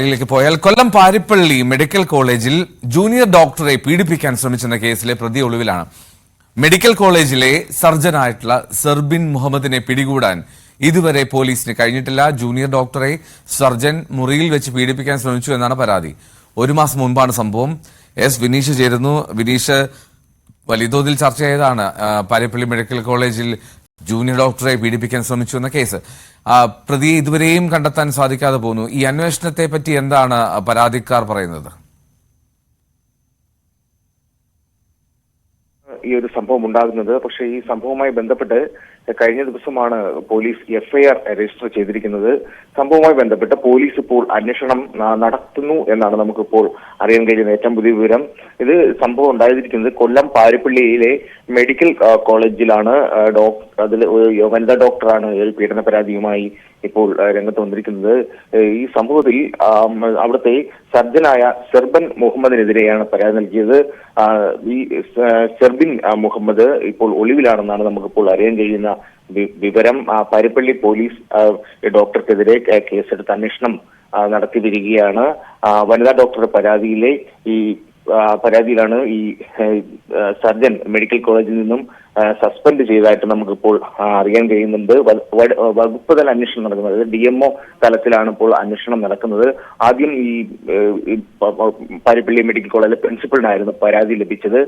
ിലേക്ക് പോയാൽ കൊല്ലം പാരിപ്പള്ളി മെഡിക്കൽ കോളേജിൽ ജൂനിയർ ഡോക്ടറെ പീഡിപ്പിക്കാൻ ശ്രമിച്ചെന്ന കേസിലെ പ്രതി ഒളിവിലാണ്. മെഡിക്കൽ കോളേജിലെ സർജനായിട്ടുള്ള സെർബിൻ മുഹമ്മദിനെ പിടികൂടാൻ ഇതുവരെ പോലീസിന് കഴിഞ്ഞിട്ടില്ല. ജൂനിയർ ഡോക്ടറെ സർജൻ മുറിയിൽ വെച്ച് പീഡിപ്പിക്കാൻ ശ്രമിച്ചു എന്നാണ് പരാതി. ഒരു മാസം മുൻപാണ് സംഭവം. വിനീഷ് ചേരുന്നു. വിനീഷ്, വലിയ തോതിൽ ചർച്ചയായതാണ് പാരിപ്പള്ളി മെഡിക്കൽ കോളേജിൽ ജൂനിയർ ഡോക്ടറെ പീഡിപ്പിക്കാൻ ശ്രമിച്ചു എന്ന കേസ്. പ്രതിയെ ഇതുവരെയും കണ്ടെത്താൻ സാധിക്കാതെ പോകുന്നു. ഈ അന്വേഷണത്തെ പറ്റി എന്താണ് പരാതിക്കാർ പറയുന്നത്? ഈ ഒരു സംഭവം ഉണ്ടാകുന്നത്, പക്ഷേ ഈ സംഭവവുമായി ബന്ധപ്പെട്ട് കഴിഞ്ഞ ദിവസമാണ് പോലീസ് എഫ്ഐആർ രജിസ്റ്റർ ചെയ്തിരിക്കുന്നത്. സംഭവവുമായി ബന്ധപ്പെട്ട് പോലീസ് ഇപ്പോൾ അന്വേഷണം നടത്തുന്നു എന്നാണ് നമുക്കിപ്പോൾ അറിയാൻ കഴിയുന്ന ഏറ്റവും പുതിയ വിവരം. ഇത് സംഭവം ഉണ്ടായിരിക്കുന്നത് കൊല്ലം പാരിപ്പള്ളിയിലെ മെഡിക്കൽ കോളേജിലാണ്. അതിൽ വനിതാ ഡോക്ടറാണ് ഒരു പീഡന പരാതിയുമായി ഇപ്പോൾ രംഗത്ത് വന്നിരിക്കുന്നത്. ഈ സംഭവത്തിൽ അവിടുത്തെ സർജനായ സെർബൻ മുഹമ്മദിനെതിരെയാണ് പരാതി നൽകിയത്. ഈ സെർബിൻ മുഹമ്മദ് ഇപ്പോൾ ഒളിവിലാണെന്നാണ് നമുക്കിപ്പോൾ അറിയാൻ കഴിയുന്ന വിവരം. പാരിപ്പള്ളി പോലീസ് ഡോക്ടർക്കെതിരെ കേസെടുത്ത് അന്വേഷണം നടത്തി വരികയാണ്. വനിതാ ഡോക്ടറുടെ പരാതിയിലാണ് ഈ സർജൻ മെഡിക്കൽ കോളേജിൽ നിന്നും സസ്പെൻഡ് ചെയ്തതായിട്ട് നമുക്കിപ്പോൾ അറിയാൻ കഴിയുന്നുണ്ട്. വകുപ്പ് തല അന്വേഷണം നടക്കുന്നത്, DMO തലത്തിലാണ് ഇപ്പോൾ അന്വേഷണം നടക്കുന്നത്. ആദ്യം ഈ പാരിപ്പള്ളി മെഡിക്കൽ കോളേജിലെ പ്രിൻസിപ്പലിനായിരുന്നു പരാതി ലഭിച്ചത്.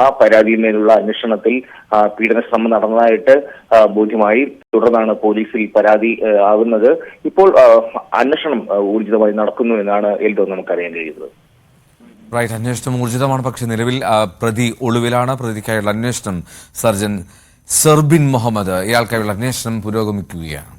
ആ പരാതിയിന്മേലുള്ള അന്വേഷണത്തിൽ പീഡനശ്രമം നടന്നതായിട്ട് ബോധ്യമായി. തുടർന്നാണ് പോലീസിൽ പരാതി ആകുന്നത്. ഇപ്പോൾ അന്വേഷണം ഊർജിതമായി നടക്കുന്നു എന്നാണ് നമുക്കറിയാൻ കഴിയുന്നത്. അന്വേഷണം ഊർജിതമാണ്. പക്ഷേ നിലവിൽ പ്രതി ഒളിവിലാണ്. പ്രതിക്കായുള്ള അന്വേഷണം സർജൻ സെർബിൻ മുഹമ്മദ്, ഇയാൾക്കായുള്ള അന്വേഷണം പുരോഗമിക്കുകയാണ്.